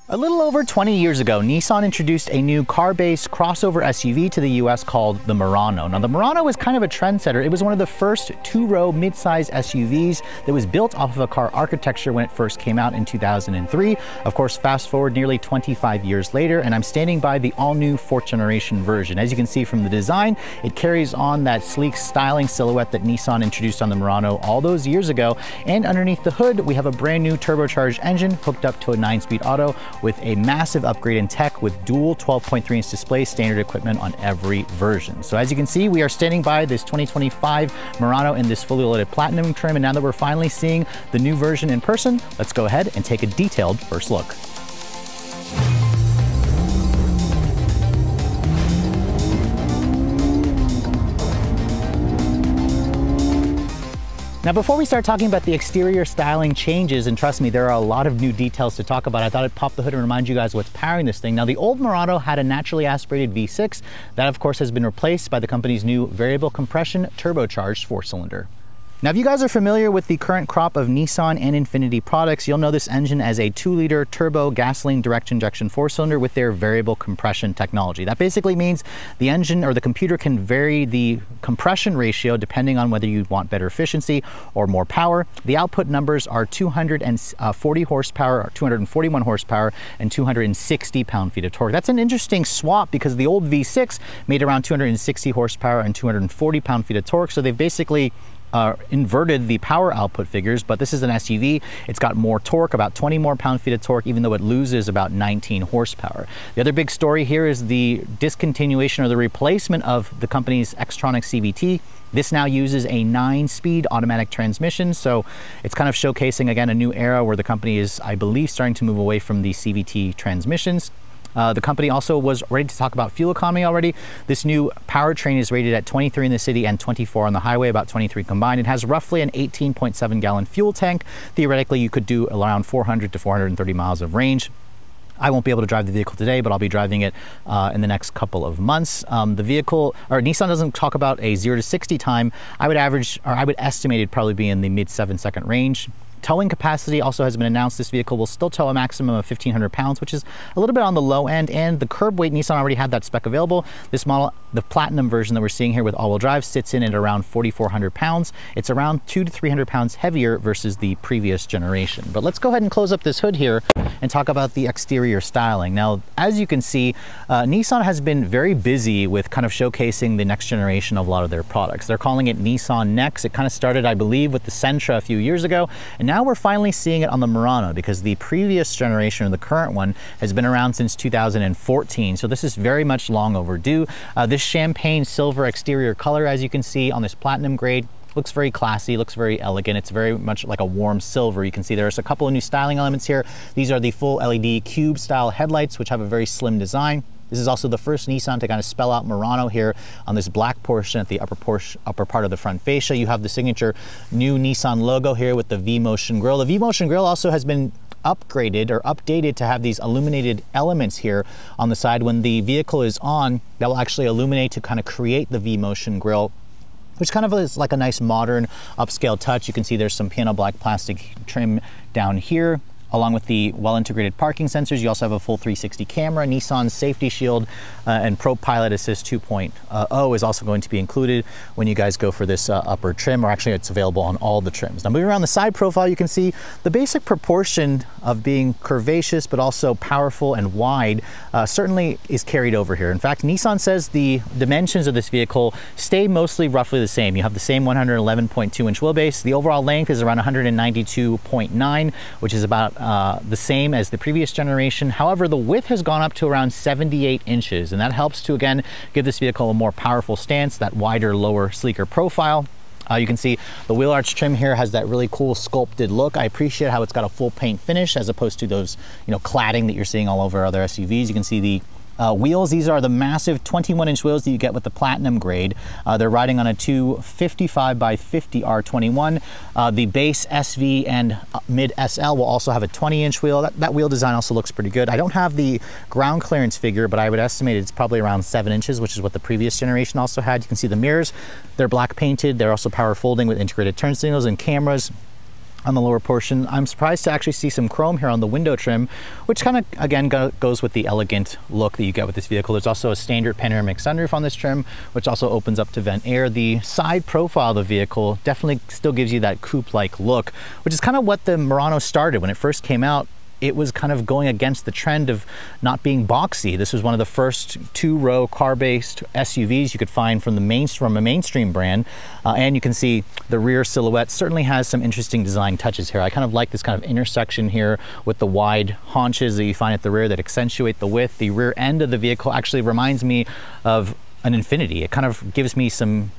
A little over 20 years ago, Nissan introduced a new car-based crossover SUV to the US called the Murano. Now, the Murano was kind of a trendsetter. It was one of the first two-row mid-size SUVs that was built off of a car architecture when it first came out in 2003. Of course, fast forward nearly 25 years later, and I'm standing by the all-new 4th generation version. As you can see from the design, it carries on that sleek styling silhouette that Nissan introduced on the Murano all those years ago. And underneath the hood, we have a brand new turbocharged engine hooked up to a 9-speed auto with a massive upgrade in tech with dual 12.3-inch display, standard equipment on every version. So as you can see, we are standing by this 2025 Murano in this fully loaded platinum trim, and now that we're finally seeing the new version in person, let's go ahead and take a detailed first look. Now, before we start talking about the exterior styling changes, and trust me, there are a lot of new details to talk about, I thought I'd pop the hood and remind you guys what's powering this thing. Now, the old Murano had a naturally aspirated V6. That, of course, has been replaced by the company's new variable compression turbocharged 4-cylinder. Now, if you guys are familiar with the current crop of Nissan and Infiniti products, you'll know this engine as a 2-liter turbo gasoline direct injection 4-cylinder with their variable compression technology. That basically means the engine or the computer can vary the compression ratio depending on whether you want better efficiency or more power. The output numbers are 240 horsepower, or 241 horsepower, and 260 pound-feet of torque. That's an interesting swap because the old V6 made around 260 horsepower and 240 pound-feet of torque, so they've basically inverted the power output figures, but this is an SUV. It's got more torque, about 20 more pound-feet of torque, even though it loses about 19 horsepower. The other big story here is the discontinuation or the replacement of the company's Xtronic CVT. This now uses a 9-speed automatic transmission, so it's kind of showcasing, again, a new era where the company is, I believe, starting to move away from the CVT transmissions. The company also was ready to talk about fuel economy already. This new Powertrain is rated at 23 in the city and 24 on the highway, about 23 combined. It has roughly an 18.7 gallon fuel tank. Theoretically, you could do around 400 to 430 miles of range. I won't be able to drive the vehicle today, but I'll be driving it in the next couple of months. The vehicle, or Nissan doesn't talk about a 0 to 60 time. I would estimate it'd probably be in the mid 7-second range. Towing capacity also has been announced. This vehicle will still tow a maximum of 1,500 pounds, which is a little bit on the low end, and the curb weight, Nissan already had that spec available. This model, the Platinum version that we're seeing here with all-wheel drive, sits in at around 4,400 pounds. It's around 200 to 300 pounds heavier versus the previous generation. But let's go ahead and close up this hood here and talk about the exterior styling. Now, as you can see, Nissan has been very busy with kind of showcasing the next generation of a lot of their products. They're calling it Nissan Next. It kind of started, I believe, with the Sentra a few years ago, and now we're finally seeing it on the Murano because the previous generation, or the current one, has been around since 2014. So this is very much long overdue. This champagne silver exterior color, as you can see on this platinum grade, looks very classy, looks very elegant. It's very much like a warm silver. You can see there's a couple of new styling elements here. These are the full LED cube style headlights, which have a very slim design. This is also the first Nissan to kind of spell out Murano here on this black portion at the upper part of the front fascia. You have the signature new Nissan logo here with the V-Motion grille. The V-Motion grille also has been upgraded or updated to have these illuminated elements here on the side. When the vehicle is on, that will actually illuminate to kind of create the V-Motion grille, which kind of is like a nice modern upscale touch. You can see there's some piano black plastic trim down here, along with the well-integrated parking sensors. You also have a full 360 camera. Nissan's Safety Shield and Pro Pilot Assist 2.0 is also going to be included when you guys go for this upper trim, or actually it's available on all the trims. Now, moving around the side profile, you can see the basic proportion of being curvaceous but also powerful and wide certainly is carried over here. In fact, Nissan says the dimensions of this vehicle stay mostly roughly the same. You have the same 111.2-inch wheelbase. The overall length is around 192.9, which is about the same as the previous generation. However, the width has gone up to around 78 inches, and that helps to, again, give this vehicle a more powerful stance, that wider, lower, sleeker profile. You can see the wheel arch trim here has that really cool sculpted look. I appreciate how it's got a full paint finish as opposed to those, cladding that you're seeing all over other SUVs. You can see the wheels. These are the massive 21-inch wheels that you get with the Platinum grade. They're riding on a 255 by 50 R21. The base SV and mid SL will also have a 20-inch wheel. That wheel design also looks pretty good. I don't have the ground clearance figure, but I would estimate it's probably around 7 inches, which is what the previous generation also had. You can see the mirrors. They're black painted. They're also power folding with integrated turn signals and cameras. on the lower portion. I'm surprised to actually see some chrome here on the window trim, which kind of, again, goes with the elegant look that you get with this vehicle. There's also a standard panoramic sunroof on this trim, which also opens up to vent air. The side profile of the vehicle definitely still gives you that coupe-like look, which is kind of what the Murano started. When it first came out, it was kind of going against the trend of not being boxy. This was one of the first two-row car-based SUVs you could find from a mainstream brand. And you can see the rear silhouette certainly has some interesting design touches here. I kind of like this kind of intersection here with the wide haunches that you find at the rear that accentuate the width. The rear end of the vehicle actually reminds me of an Infiniti. It kind of gives me some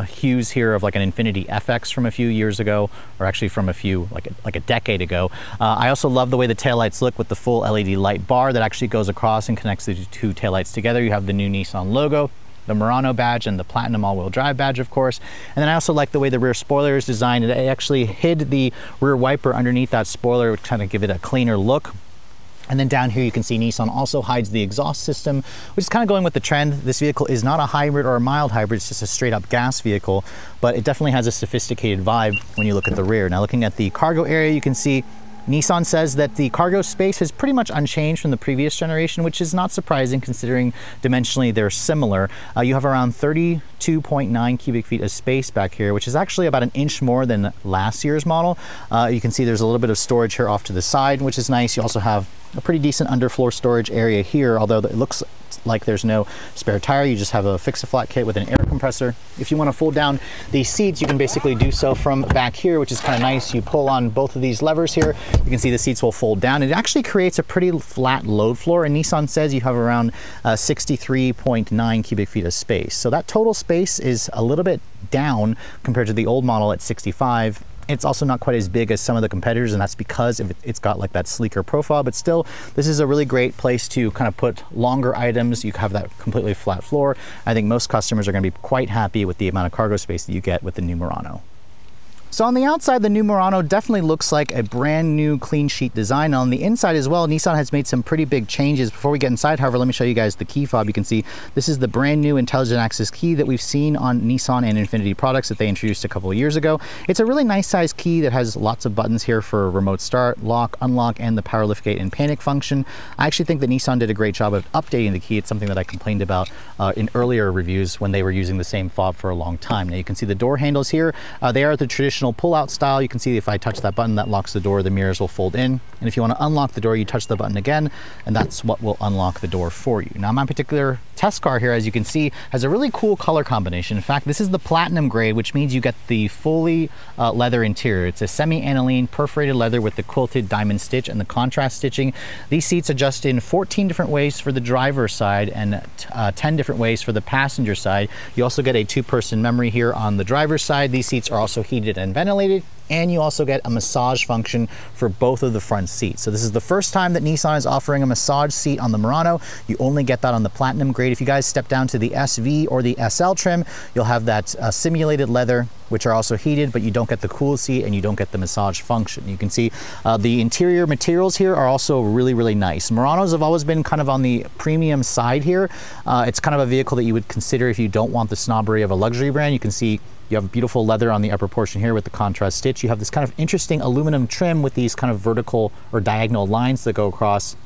hues here of like an Infiniti FX from a few years ago, or actually from like a decade ago. I also love the way the taillights look with the full LED light bar that actually goes across and connects the two taillights together. You have the new Nissan logo, the Murano badge, and the Platinum all-wheel drive badge, of course. And then I also like the way the rear spoiler is designed. It actually hid the rear wiper underneath that spoiler, which kind of give it a cleaner look. And then down here you can see Nissan also hides the exhaust system, which is kind of going with the trend. This vehicle is not a hybrid or a mild hybrid, it's just a straight up gas vehicle, but it definitely has a sophisticated vibe when you look at the rear. Now looking at the cargo area, you can see Nissan says that the cargo space is pretty much unchanged from the previous generation, which is not surprising considering dimensionally they're similar. You have around 32.9 cubic feet of space back here, which is actually about an inch more than last year's model. You can see there's a little bit of storage here off to the side, which is nice. You also have a pretty decent underfloor storage area here, although it looks like there's no spare tire. You just have a fix-a-flat kit with an air compressor. If you want to fold down these seats, you can basically do so from back here, which is kind of nice. You pull on both of these levers here, you can see the seats will fold down. It actually creates a pretty flat load floor, and Nissan says you have around 63.9 cubic feet of space. So that total space is a little bit down compared to the old model at 65. It's also not quite as big as some of the competitors, and that's because it's got like that sleeker profile, but still, this is a really great place to kind of put longer items. You have that completely flat floor. I think most customers are going to be quite happy with the amount of cargo space that you get with the new Murano. So on the outside, the new Murano definitely looks like a brand new clean sheet design. On the inside as well, Nissan has made some pretty big changes. Before we get inside, however, let me show you guys the key fob. You can see this is the brand new intelligent access key that we've seen on Nissan and Infiniti products that they introduced a couple of years ago. It's a really nice size key that has lots of buttons here for remote start, lock, unlock, and the power liftgate and panic function. I actually think that Nissan did a great job of updating the key. It's something that I complained about in earlier reviews when they were using the same fob for a long time. Now you can see the door handles here. They are the traditional pull-out style. You can see if I touch that button, that locks the door, the mirrors will fold in. And if you want to unlock the door, you touch the button again, and that's what will unlock the door for you. Now my particular test car here, as you can see, has a really cool color combination. In fact, this is the platinum grade, which means you get the fully leather interior. It's a semi-aniline perforated leather with the quilted diamond stitch and the contrast stitching. These seats adjust in 14 different ways for the driver's side and 10 different ways for the passenger side. You also get a two-person memory here on the driver's side. These seats are also heated and ventilated, and you also get a massage function for both of the front seats. So this is the first time that Nissan is offering a massage seat on the Murano. You only get that on the platinum grade. If you guys step down to the SV or the SL trim, you'll have that simulated leather, which are also heated, but you don't get the cool seat and you don't get the massage function. You can see the interior materials here are also really, really nice. Muranos have always been kind of on the premium side here. It's kind of a vehicle that you would consider if you don't want the snobbery of a luxury brand. You can see you have beautiful leather on the upper portion here with the contrast stitch. You have this kind of interesting aluminum trim with these kind of vertical or diagonal lines that go across.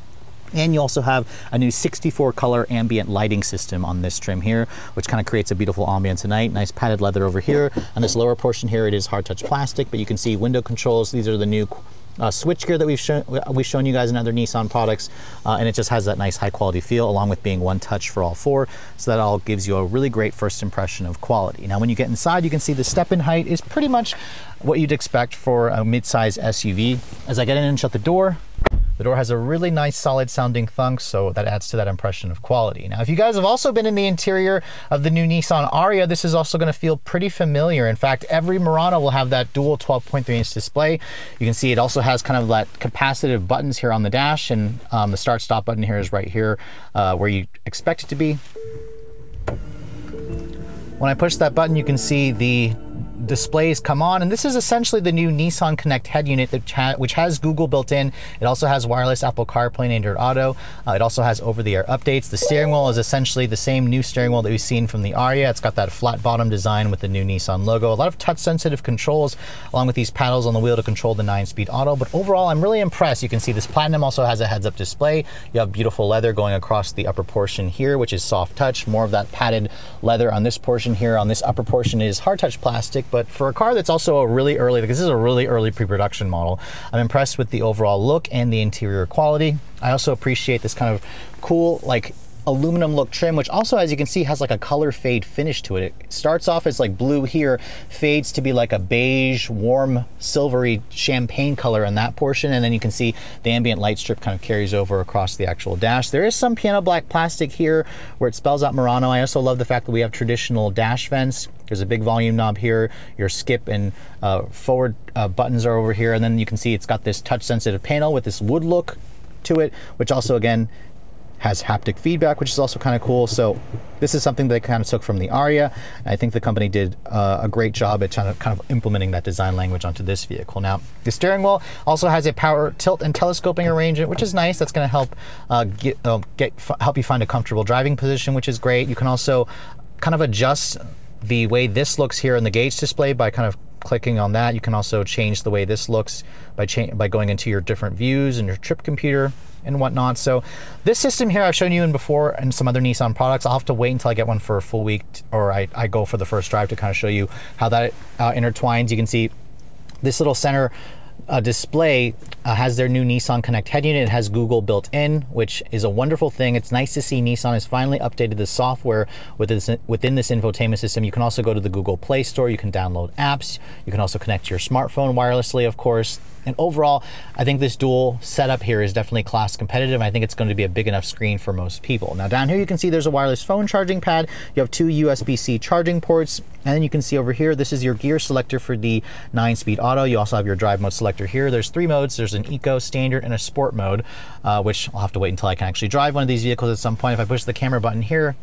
And you also have a new 64 color ambient lighting system on this trim here, which kind of creates a beautiful ambience at night. Nice padded leather over here. On this lower portion here, it is hard touch plastic, but you can see window controls. These are the new switch gear that we've shown you guys in other Nissan products, and it just has that nice high quality feel, along with being one touch for all four. So that all gives you a really great first impression of quality. Now when you get inside, you can see the step-in height is pretty much what you'd expect for a mid-size SUV. As I get in and shut the door has a really nice solid sounding thunk, so that adds to that impression of quality. Now if you guys have also been in the interior of the new Nissan Ariya, this is also going to feel pretty familiar. In fact, every Murano will have that dual 12.3-inch display. You can see it also has kind of that capacitive buttons here on the dash, and the start stop button here is right here where you expect it to be. When I push that button, you can see the displays come on, and this is essentially the new Nissan Connect head unit which has Google built in. It also has wireless Apple CarPlay and Android Auto. It also has over-the-air updates. The steering wheel is essentially the same new steering wheel that we've seen from the Ariya. It's got that flat bottom design with the new Nissan logo. A lot of touch-sensitive controls along with these paddles on the wheel to control the 9-speed auto. But overall, I'm really impressed. You can see this Platinum also has a heads-up display. You have beautiful leather going across the upper portion here, which is soft touch. More of that padded leather on this portion here. On this upper portion is hard touch plastic. But for a car that's also a really early, like this is a really early pre-production model, I'm impressed with the overall look and the interior quality. I also appreciate this kind of cool, like, aluminum look trim, which also, as you can see, has like a color fade finish to it. It starts off as like blue here, fades to be like a beige, warm, silvery champagne color in that portion, and then you can see the ambient light strip kind of carries over across the actual dash. There is some piano black plastic here where it spells out Murano. I also love the fact that we have traditional dash vents. There's a big volume knob here. Your skip and forward buttons are over here, and then you can see it's got this touch-sensitive panel with this wood look to it, which also, again, has haptic feedback, which is also kind of cool. So this is something that they kind of took from the Ariya. I think the company did a great job at kind of implementing that design language onto this vehicle. Now, the steering wheel also has a power tilt and telescoping arrangement, which is nice. That's going to help help you find a comfortable driving position, which is great. You can also kind of adjust the way this looks here in the gauge display by kind of clicking on that. You can also change the way this looks by going into your different views and your trip computer and whatnot. So this system here I've shown you in before and some other Nissan products. I'll have to wait until I get one for a full week, or I go for the first drive to kind of show you how that intertwines. You can see this little center display has their new Nissan Connect head unit. It has Google built in, which is a wonderful thing. It's nice to see Nissan has finally updated the software within this infotainment system. You can also go to the Google Play Store. You can download apps. You can also connect your smartphone wirelessly, of course. And overall, I think this dual setup here is definitely class competitive. I think it's going to be a big enough screen for most people. Now down here you can see there's a wireless phone charging pad. You have two USB-C charging ports. And then you can see over here, this is your gear selector for the 9-speed auto. You also have your drive mode selector here. There's 3 modes. There's an eco, standard, and a sport mode, which I'll have to wait until I can actually drive one of these vehicles at some point. If I push the camera button here,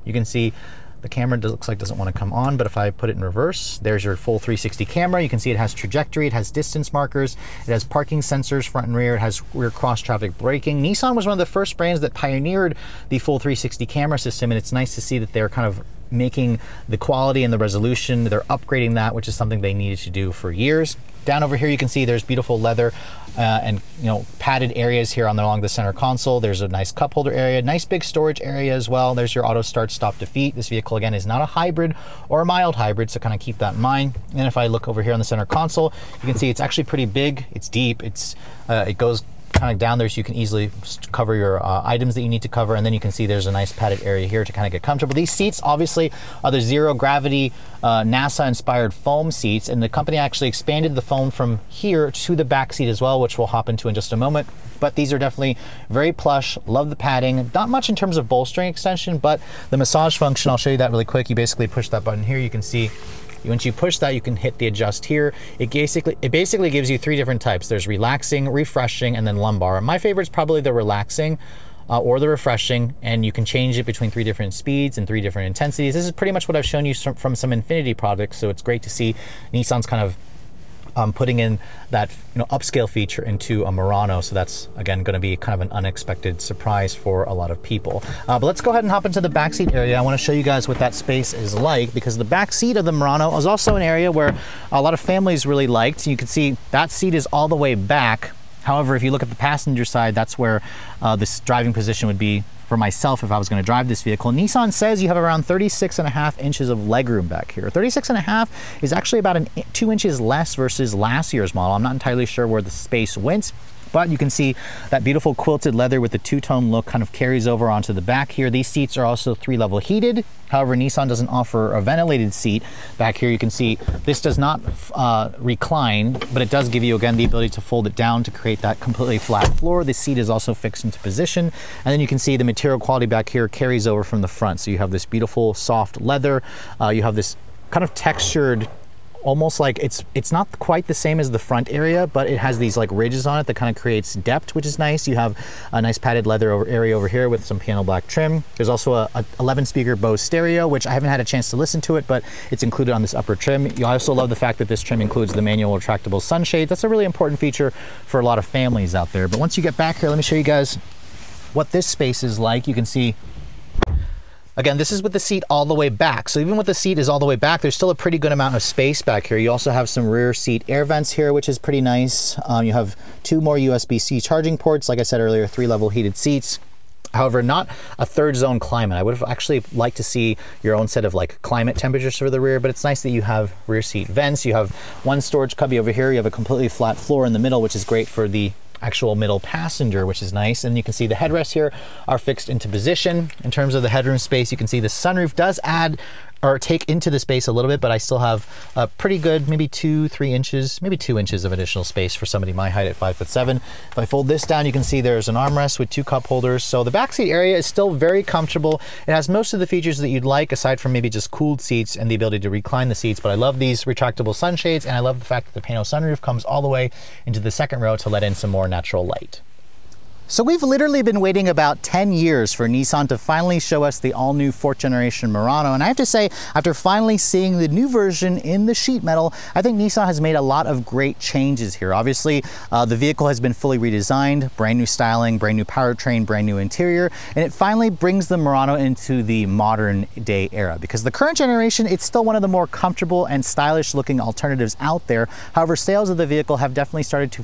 you can see the camera looks like doesn't want to come on, but if I put it in reverse, there's your full 360 camera. You can see it has trajectory, it has distance markers, it has parking sensors front and rear, it has rear cross traffic braking. Nissan was one of the first brands that pioneered the full 360 camera system, and it's nice to see that they're kind of making the quality and the resolution, they're upgrading that, which is something they needed to do for years. Down over here you can see there's beautiful leather and padded areas here along the center console. There's a nice cup holder area, nice big storage area as well. There's your auto start stop defeat. This vehicle again is not a hybrid or a mild hybrid, so kind of keep that in mind. And if I look over here on the center console, you can see it's actually pretty big, it's deep, it goes kind of down there so you can easily cover your items that you need to cover, and then you can see there's a nice padded area here to kind of get comfortable. These seats obviously are the zero gravity NASA inspired foam seats, and the company actually expanded the foam from here to the back seat as well, which we'll hop into in just a moment. But these are definitely very plush. Love the padding. Not much in terms of bolstering extension, but the massage function, I'll show you that really quick. You basically push that button here, you can see once you push that, you can hit the adjust here. It basically gives you 3 different types. There's relaxing, refreshing, and then lumbar. My favorite is probably the relaxing or the refreshing, and you can change it between 3 different speeds and 3 different intensities. This is pretty much what I've shown you from some Infinity products, so it's great to see Nissan's kind of putting in that upscale feature into a Murano. So that's again going to be kind of an unexpected surprise for a lot of people. But let's go ahead and hop into the backseat area. I want to show you guys what that space is like, because the back seat of the Murano is also an area where a lot of families really liked. You can see that seat is all the way back. However, if you look at the passenger side, that's where this driving position would be for myself if I was going to drive this vehicle. Nissan says you have around 36.5 inches of legroom back here. 36.5 is actually about 2 inches less versus last year's model. I'm not entirely sure where the space went, but you can see that beautiful quilted leather with the two-tone look kind of carries over onto the back here. These seats are also 3-level heated. However, Nissan doesn't offer a ventilated seat. Back here you can see this does not recline, but it does give you, again, the ability to fold it down to create that completely flat floor. The seat is also fixed into position. And then you can see the material quality back here carries over from the front. So you have this beautiful soft leather. You have this kind of textured almost like it's not quite the same as the front area, but it has these like ridges on it that kind of creates depth, which is nice. You have a nice padded leather area over here with some piano black trim. There's also a 11 speaker Bose stereo, which I haven't had a chance to listen to it, but it's included on this upper trim. You also love the fact that this trim includes the manual retractable sunshade. That's a really important feature for a lot of families out there. But once you get back here, let me show you guys what this space is like. You can see, again, this is with the seat all the way back. So even with the seat is all the way back, there's still a pretty good amount of space back here. You also have some rear seat air vents here, which is pretty nice. You have 2 more USB-C charging ports. Like I said earlier, 3-level heated seats. However, not a 3rd zone climate. I would have actually liked to see your own set of like climate temperatures for the rear, but it's nice that you have rear seat vents. You have 1 storage cubby over here. You have a completely flat floor in the middle, which is great for the actual middle passenger, which is nice. And you can see the headrests here are fixed into position. In terms of the headroom space, you can see the sunroof does add or take into the space a little bit, but I still have a pretty good, maybe 2-3 inches, maybe 2 inches of additional space for somebody my height at 5'7". If I fold this down, you can see there's an armrest with 2 cup holders. So the backseat area is still very comfortable. It has most of the features that you'd like, aside from maybe just cooled seats and the ability to recline the seats. But I love these retractable sunshades, and I love the fact that the Pano sunroof comes all the way into the 2nd row to let in some more natural light. So we've literally been waiting about 10 years for Nissan to finally show us the all-new 4th generation Murano. And I have to say, after finally seeing the new version in the sheet metal, I think Nissan has made a lot of great changes here. Obviously, the vehicle has been fully redesigned, brand new styling, brand new powertrain, brand new interior, and it finally brings the Murano into the modern day era. Because the current generation, it's still one of the more comfortable and stylish looking alternatives out there. However, sales of the vehicle have definitely started to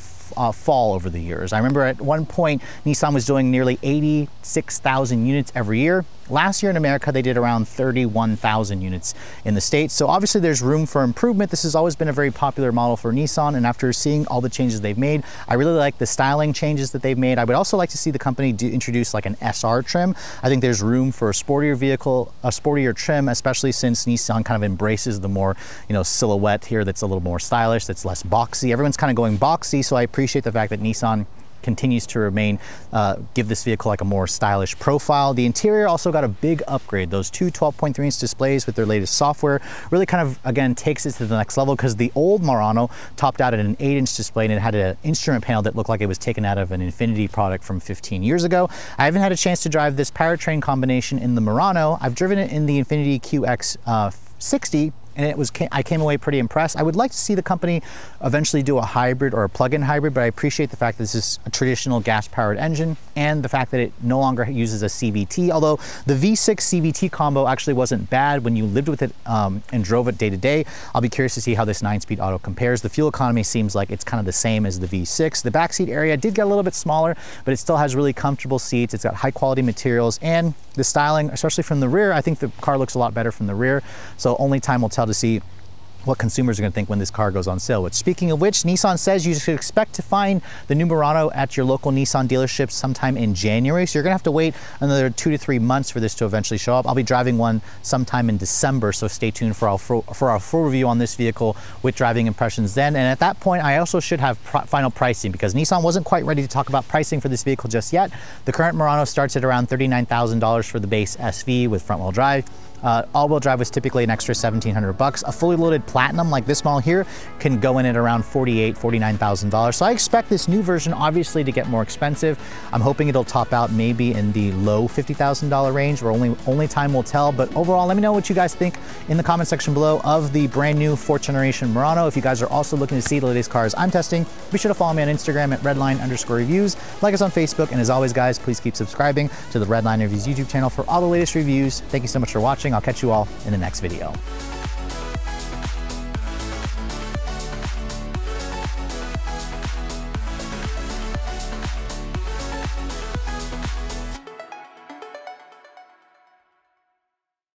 fall over the years. I remember at one point, Nissan was doing nearly 86,000 units every year. Last year in America, they did around 31,000 units in the States. So obviously there's room for improvement. This has always been a very popular model for Nissan. And after seeing all the changes they've made, I really like the styling changes that they've made. I would also like to see the company introduce like an SR trim. I think there's room for a sportier vehicle, a sportier trim, especially since Nissan kind of embraces the more, silhouette here that's a little more stylish, that's less boxy. Everyone's kind of going boxy. So I appreciate the fact that Nissan continues to remain, give this vehicle like a more stylish profile. The interior also got a big upgrade. Those 2 12.3-inch displays with their latest software really kind of, again, takes it to the next level, because the old Murano topped out at an 8-inch display and it had an instrument panel that looked like it was taken out of an Infiniti product from 15 years ago. I haven't had a chance to drive this powertrain combination in the Murano. I've driven it in the Infiniti QX60, and I came away pretty impressed. I would like to see the company eventually do a hybrid or a plug-in hybrid, but I appreciate the fact that this is a traditional gas-powered engine and the fact that it no longer uses a CVT, although the V6 CVT combo actually wasn't bad when you lived with it and drove it day to day. I'll be curious to see how this 9-speed auto compares. The fuel economy seems like it's kind of the same as the V6. The backseat area did get a little bit smaller, but it still has really comfortable seats. It's got high-quality materials, and the styling, especially from the rear, I think the car looks a lot better from the rear, so only time will tell to see what consumers are going to think when this car goes on sale. Which, speaking of which, Nissan says you should expect to find the new Murano at your local Nissan dealership sometime in January. So you're going to have to wait another 2 to 3 months for this to eventually show up. I'll be driving one sometime in December, so stay tuned for our full review on this vehicle with driving impressions then. And at that point, I also should have final pricing, because Nissan wasn't quite ready to talk about pricing for this vehicle just yet. The current Murano starts at around $39,000 for the base SV with front-wheel drive. All-wheel drive was typically an extra $1,700. A fully loaded Platinum like this model here can go in at around $48,000, $49,000. So I expect this new version obviously to get more expensive. I'm hoping it'll top out maybe in the low $50,000 range, or only time will tell. But overall, let me know what you guys think in the comment section below of the brand new 4th generation Murano. If you guys are also looking to see the latest cars I'm testing, be sure to follow me on Instagram at redline_reviews. Like us on Facebook, and as always, guys, please keep subscribing to the Redline Reviews YouTube channel for all the latest reviews. Thank you so much for watching. I'll catch you all in the next video.